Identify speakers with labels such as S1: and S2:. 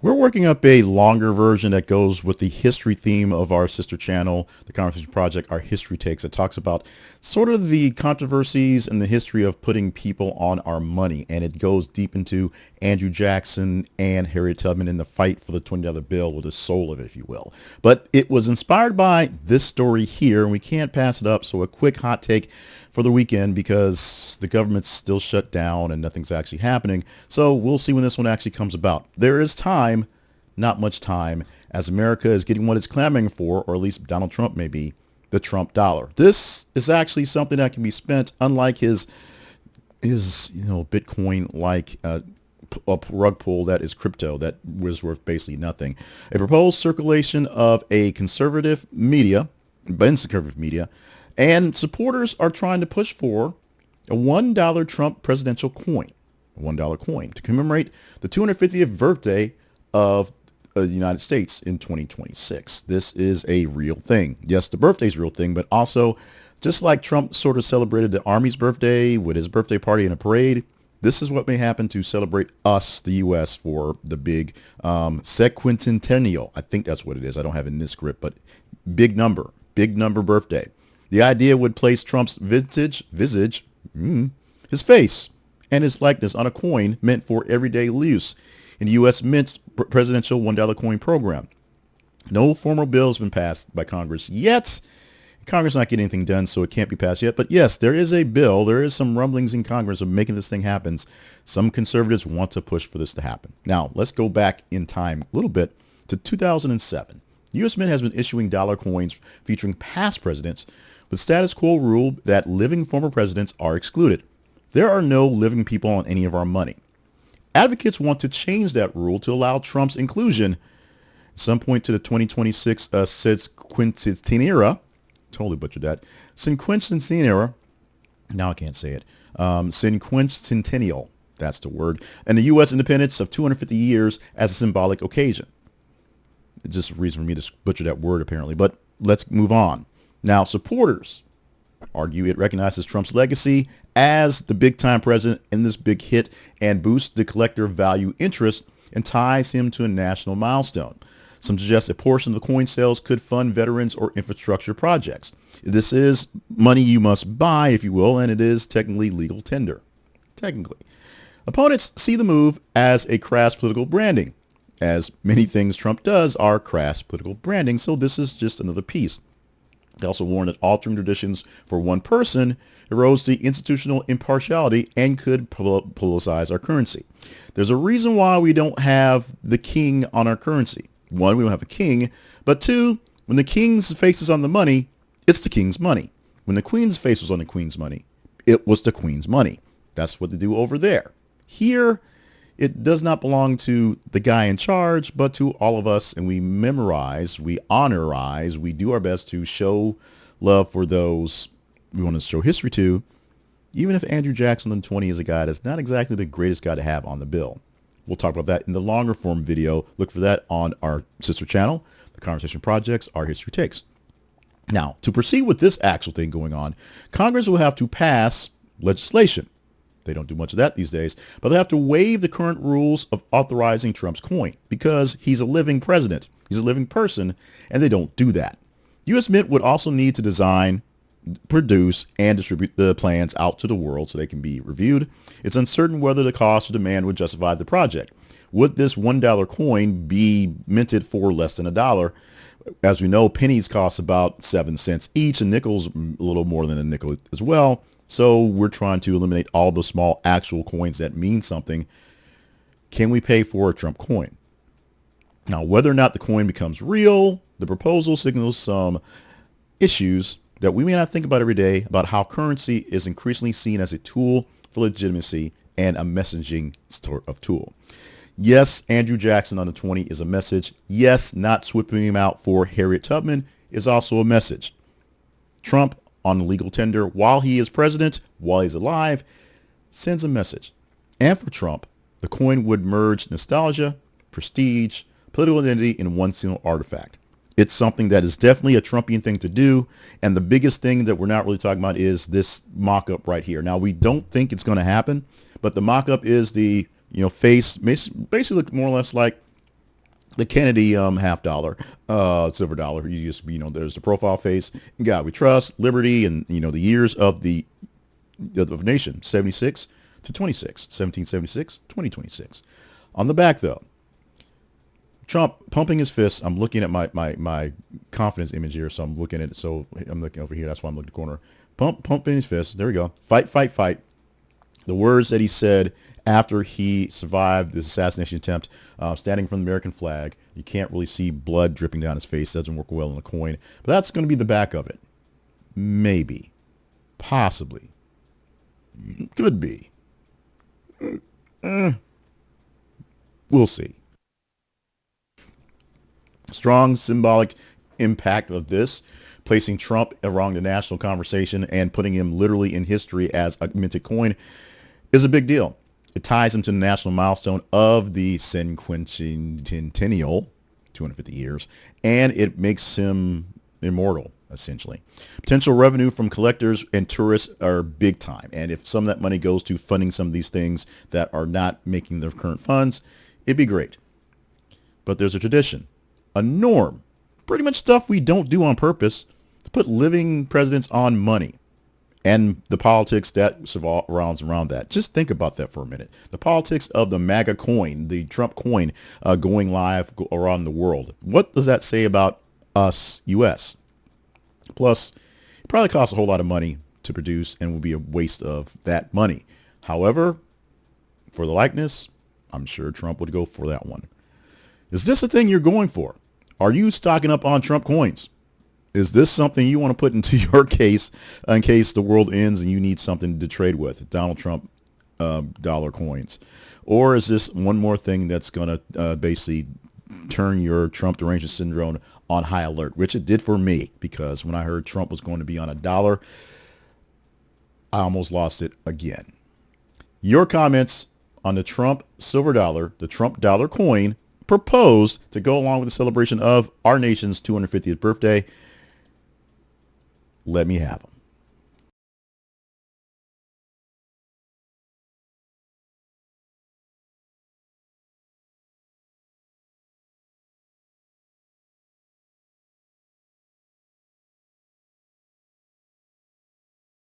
S1: We're working up a longer version that goes with the history theme of our sister channel, the Conversation Project, our History Takes. It talks about sort of the controversies and the history of putting people on our money. And it goes deep into Andrew Jackson and Harriet Tubman in the fight for the $20 bill, with the soul of it, if you will. But it was inspired by this story here, and we can't pass it up. So a quick hot take for the weekend, because the government's still shut down and nothing's actually happening. So we'll see when this one actually comes about. There is time, not much time, as America is getting what it's clamoring for, or at least Donald Trump may be, the Trump dollar. This is actually something that can be spent, unlike his Bitcoin like a rug pull that is crypto that was worth basically nothing. A proposed circulation of a conservative media, and supporters are trying to push for a $1 Trump presidential coin, a $1 coin, to commemorate the 250th birthday of the United States in 2026. This is a real thing. Yes, the birthday's a real thing, but also, just like Trump sort of celebrated the Army's birthday with his birthday party and a parade, this is what may happen to celebrate us, the U.S., for the big sequentennial. I think that's what it is. I don't have it in this script, but big number birthday. The idea would place Trump's visage, his face, and his likeness on a coin meant for everyday use in the U.S. Mint's presidential $1 coin program. No formal bill has been passed by Congress yet. Congress not getting anything done, so it can't be passed yet. But yes, there is a bill. There is some rumblings in Congress of making this thing happen. Some conservatives want to push for this to happen. Now, let's go back in time a little bit to 2007. U.S. Mint has been issuing dollar coins featuring past presidents, with status quo rule that living former presidents are excluded. There are no living people on any of our money. Advocates want to change that rule to allow Trump's inclusion at some point to the 2026 sesquicentennial. Totally butchered that. Cinquentennial. Now I can't say it. Cinquentennial. That's the word. And the U.S. independence of 250 years as a symbolic occasion. It's just a reason for me to butcher that word, apparently. But let's move on. Now, supporters argue it recognizes Trump's legacy as the big-time president in this big hit and boosts the collector value interest and ties him to a national milestone. Some suggest a portion of the coin sales could fund veterans or infrastructure projects. This is money you must buy, if you will, and it is technically legal tender. Technically. Opponents see the move as a crass political branding, as many things Trump does are crass political branding, so this is just another piece. They also warn that altering traditions for one person erodes the institutional impartiality and could politicize our currency. There's a reason why we don't have the king on our currency. One, we don't have a king, but two, when the king's face is on the money, it's the king's money. When the queen's face was on the queen's money, it was the queen's money. That's what they do over there. Here, it does not belong to the guy in charge, but to all of us, and we memorize, we honorize, we do our best to show love for those we want to show history to, even if Andrew Jackson on 20 is a guy that's not exactly the greatest guy to have on the bill. We'll talk about that in the longer form video. Look for that on our sister channel, the Conversation Projects, Our History Takes. Now, to proceed with this actual thing going on, Congress will have to pass legislation. They don't do much of that these days, but they have to waive the current rules of authorizing Trump's coin because he's a living president. He's a living person, and they don't do that. U.S. Mint would also need to design, produce, and distribute the plans out to the world so they can be reviewed. It's uncertain whether the cost or demand would justify the project. Would this $1 coin be minted for less than $1? As we know, pennies cost about 7 cents each, and nickels a little more than a nickel as well. So we're trying to eliminate all the small actual coins that mean something. Can we pay for a Trump coin? Now, whether or not the coin becomes real, the proposal signals some issues that we may not think about every day about how currency is increasingly seen as a tool for legitimacy and a messaging sort of tool. Yes, Andrew Jackson on the 20 is a message. Yes, not sweeping him out for Harriet Tubman is also a message. Trump on the legal tender while he is president, while he's alive, sends a message. And for Trump, the coin would merge nostalgia, prestige, political identity in one single artifact. It's something that is definitely a Trumpian thing to do. And the biggest thing that we're not really talking about is this mock-up right here. Now, we don't think it's going to happen, but the mock-up is the face basically look more or less like the Kennedy half dollar, silver dollar. You just, there's the profile face. In God we trust, liberty, and the years of the nation, 76 to 26, 1776, 2026. On the back though, Trump pumping his fists. I'm looking at my confidence image here, so I'm looking at it. So I'm looking over here. That's why I'm looking at the corner. Pumping his fists. There we go. Fight, fight, fight. The words that he said after he survived this assassination attempt, standing from the American flag. You can't really see blood dripping down his face. Doesn't work well on a coin. But that's going to be the back of it. Maybe. Possibly. Could be. We'll see. Strong symbolic impact of this, placing Trump around the national conversation and putting him literally in history as a minted coin is a big deal. It ties him to the national milestone of the cinquentennial, 250 years, and it makes him immortal, essentially. Potential revenue from collectors and tourists are big time, and if some of that money goes to funding some of these things that are not making their current funds, it'd be great. But there's a tradition, a norm, pretty much stuff we don't do on purpose, to put living presidents on money and the politics that surrounds around that. Just think about that for a minute. The politics of the MAGA coin, the Trump coin, going live around the world. What does that say about us, U.S.? Plus, it probably costs a whole lot of money to produce and will be a waste of that money. However, for the likeness, I'm sure Trump would go for that one. Is this a thing you're going for? Are you stocking up on Trump coins? Is this something you want to put into your case in case the world ends and you need something to trade with? Donald Trump dollar coins. Or is this one more thing that's going to basically turn your Trump derangement syndrome on high alert, which it did for me, because when I heard Trump was going to be on $1, I almost lost it again. Your comments on the Trump silver dollar, the Trump dollar coin, proposed to go along with the celebration of our nation's 250th birthday. Let me have them.